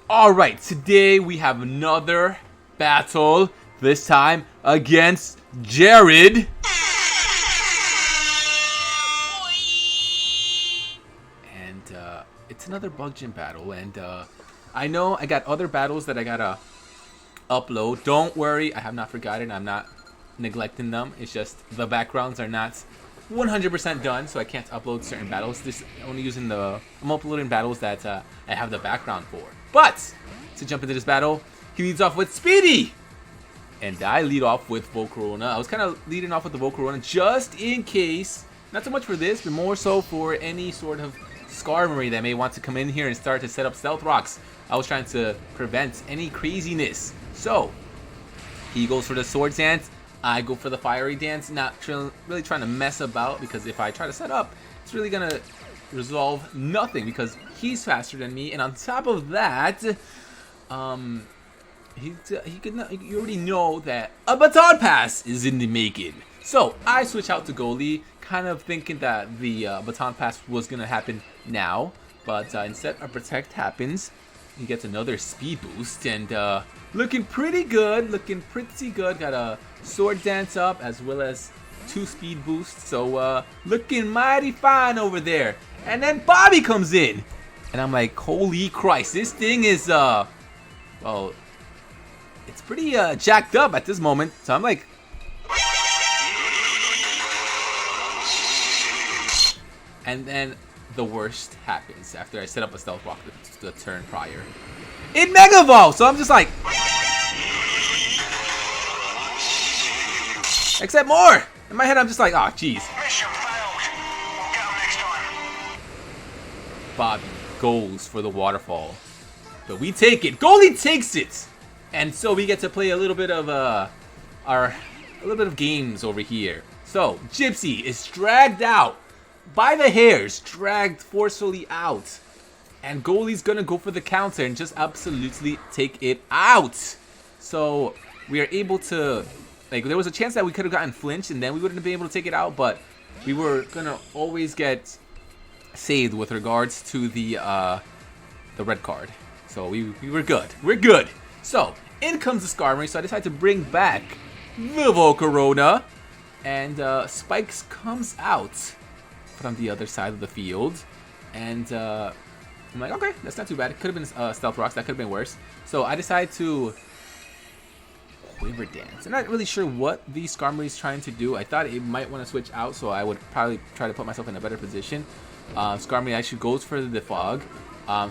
Alright, today we have another battle, this time against Jared. And it's another bug gym battle, and I know I got other battles that I gotta upload. Don't worry, I have not forgotten, I'm not neglecting them. It's just the backgrounds are not 100% done, so I can't upload certain battles. This only using I'm uploading battles that I have the background for. But to jump into this battle, he leads off with Speedy, and I lead off with Volcarona. I was kind of leading off with the Volcarona just in case, not so much for this, but more so for any sort of Skarmory that may want to come in here and start to set up Stealth Rocks. I was trying to prevent any craziness. So he goes for the Sword Dance. I go for the Fiery Dance, not really trying to mess about, because if I try to set up, it's really going to resolve nothing because he's faster than me. And on top of that, you already know that a Baton Pass is in the making. So I switch out to goalie, kind of thinking that the Baton Pass was going to happen now. But instead, a Protect happens. He gets another speed boost, and looking pretty good. Got a Sword Dance up as well as 2 speed boosts. So looking mighty fine over there. And then Bobby comes in, and I'm like, holy Christ, this thing is well, it's pretty jacked up at this moment. So I'm like, and then the worst happens after I set up a Stealth Rock the turn prior. It Mega Evolves, so I'm just like, except more. In my head, I'm just like, oh, jeez. Bobby goes for the waterfall, but we take it. Goalie takes it, and so we get to play a little bit of games over here. So Gypsy is dragged out by the hairs, dragged forcefully out, and goalie's gonna go for the counter and just absolutely take it out. So we are able to, like, there was a chance that we could have gotten flinched and then we wouldn't have been able to take it out, but we were gonna always get saved with regards to the red card. So we were good. We're good. So in comes the Skarmory, so I decided to bring back the Volcarona, and Spikes comes out from the other side of the field, and I'm like, okay, that's not too bad. It could have been Stealth Rocks, that could have been worse. So I decided to Quiver Dance. I'm not really sure what the Skarmory is trying to do. I thought it might want to switch out, so I would probably try to put myself in a better position. Skarmory actually goes for the Fog,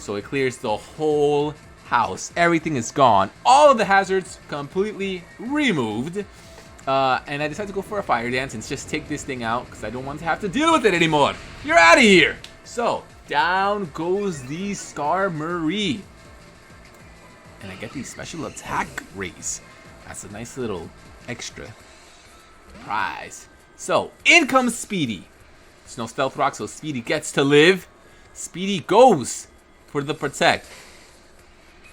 so it clears the whole house. Everything is gone. All of the hazards completely removed. And I decided to go for a Fire Dance and just take this thing out because I don't want to have to deal with it anymore. You're out of here. So down goes the Skarmory, and I get the special attack raise. That's a nice little extra prize. So in comes Speedy. There's no Stealth Rock, so Speedy gets to live. Speedy goes for the Protect.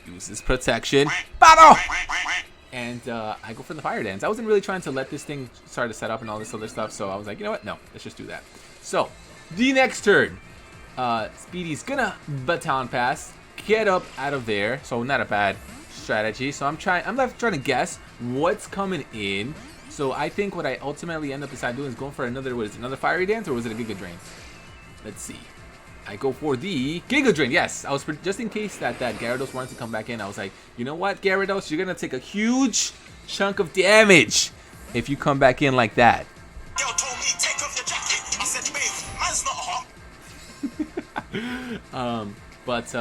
Uses Protection. Battle! And I go for the Fire Dance. I wasn't really trying to let this thing start to set up and all this other stuff, so I was like, you know what? No, let's just do that. So the next turn, Speedy's gonna Baton Pass, get up out of there. So not a bad strategy. So I'm left trying to guess what's coming in. So I think what I ultimately end up deciding doing is going for another, what is it, another Fiery Dance, or was it a Giga Drain? Let's see. I go for the Giga Drain. Yes, I was just in case that Gyarados wanted to come back in. I was like, you know what, Gyarados, you're gonna take a huge chunk of damage if you come back in like that. Yo told me take off your jacket. I said, babe, man's not hot. But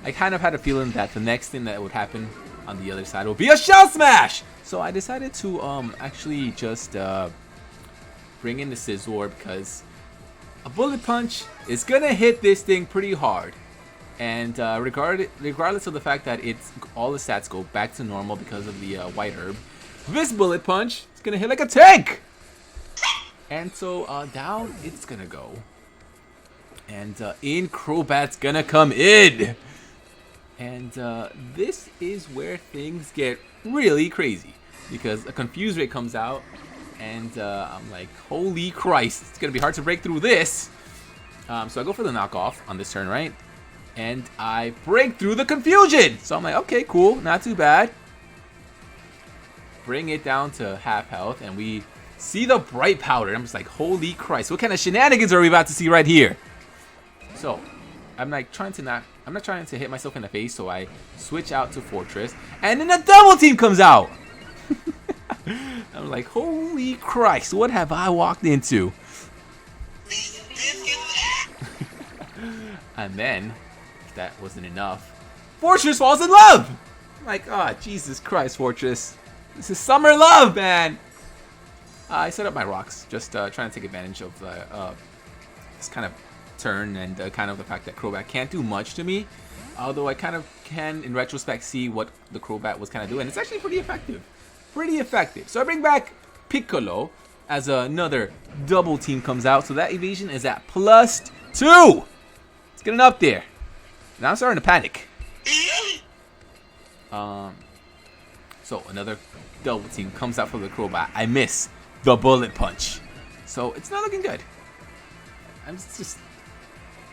I kind of had a feeling that the next thing that would happen on the other side would be a Shell Smash. So I decided to actually just bring in the Scizor, because a Bullet Punch is gonna hit this thing pretty hard, and regardless of the fact that all the stats go back to normal because of the White Herb, this Bullet Punch is gonna hit like a tank, and so down it's gonna go, and in Crobat's gonna come in, and this is where things get really crazy, because a Confuse Ray comes out. And I'm like, holy Christ, it's going to be hard to break through this. So I go for the knockoff on this turn, right? And I break through the confusion. So I'm like, okay, cool. Not too bad. Bring it down to half health. And we see the bright powder. I'm just like, holy Christ. What kind of shenanigans are we about to see right here? So I'm like I'm not trying to hit myself in the face. So I switch out to Fortress. And then a double team comes out. I'm like, holy Christ. What have I walked into? And then, if that wasn't enough, Fortress falls in love! I'm like, oh, Jesus Christ, Fortress. This is summer love, man! I set up my rocks, just trying to take advantage of this kind of turn and kind of the fact that Crobat can't do much to me. Although I kind of can, in retrospect, see what the Crobat was kind of doing. It's actually pretty effective. Pretty effective. So I bring back Piccolo as another double team comes out. So that evasion is at +2! Getting up there. Now I'm starting to panic. So another double team comes out from the Crobat. I miss the bullet punch. So it's not looking good. I'm just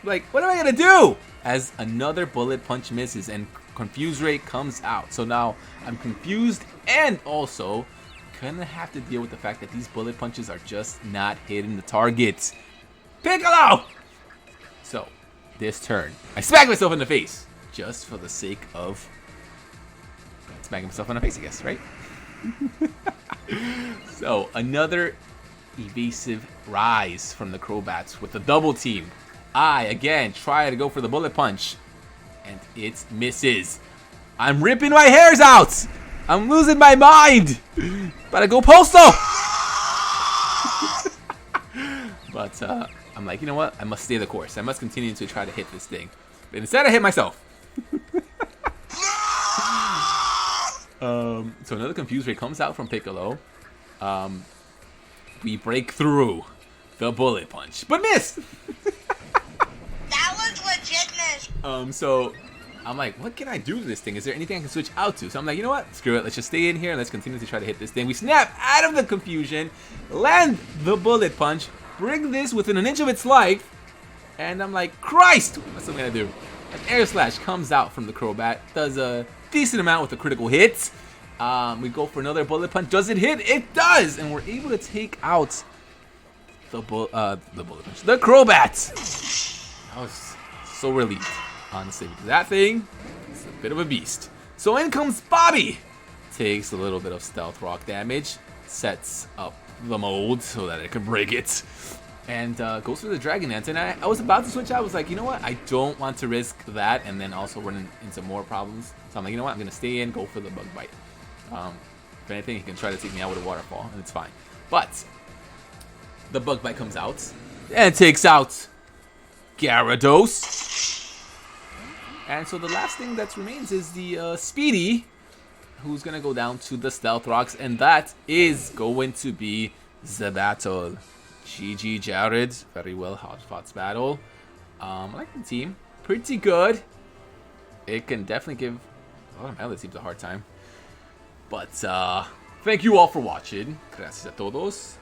like, what am I gonna do? As another bullet punch misses and Confuse Ray comes out. So now I'm confused and also gonna have to deal with the fact that these bullet punches are just not hitting the target. Piccolo! So this turn, I smack myself in the face just for the sake of smacking myself in the face, I guess, right? So another evasive rise from the Crobats with the double team. I again try to go for the bullet punch and it misses. I'm ripping my hairs out. I'm losing my mind. But I go postal. But I'm like, you know what? I must stay the course. I must continue to try to hit this thing. But instead, I hit myself. So another Confuse Ray comes out from Piccolo. We break through the bullet punch, but miss. That was legitness. So I'm like, what can I do to this thing? Is there anything I can switch out to? So I'm like, you know what? Screw it. Let's just stay in here and let's continue to try to hit this thing. We snap out of the confusion, land the bullet punch, bring this within an inch of its life, and I'm like, Christ! What's I'm gonna do? An air slash comes out from the Crobat, does a decent amount with a critical hit. We go for another bullet punch. Does it hit? It does! And we're able to take out the bullet punch. The Crobat! I was so relieved, honestly, because that thing is a bit of a beast. So in comes Bobby! Takes a little bit of stealth rock damage, sets up the mold so that it can break it, and goes for the Dragon Dance. And I was about to switch out. I was like, you know what? I don't want to risk that and then also run into more problems. So I'm like, you know what? I'm going to stay in, go for the Bug Bite. If anything, he can try to take me out with a Waterfall, and it's fine. But the Bug Bite comes out and takes out Gyarados. And so the last thing that remains is the Speedy, who's going to go down to the Stealth Rocks, and that is going to be the battle. GG Jared, very well fought battle. I like the team, pretty good. It can definitely give a lot of my other teams a hard time. But thank you all for watching. Gracias a todos.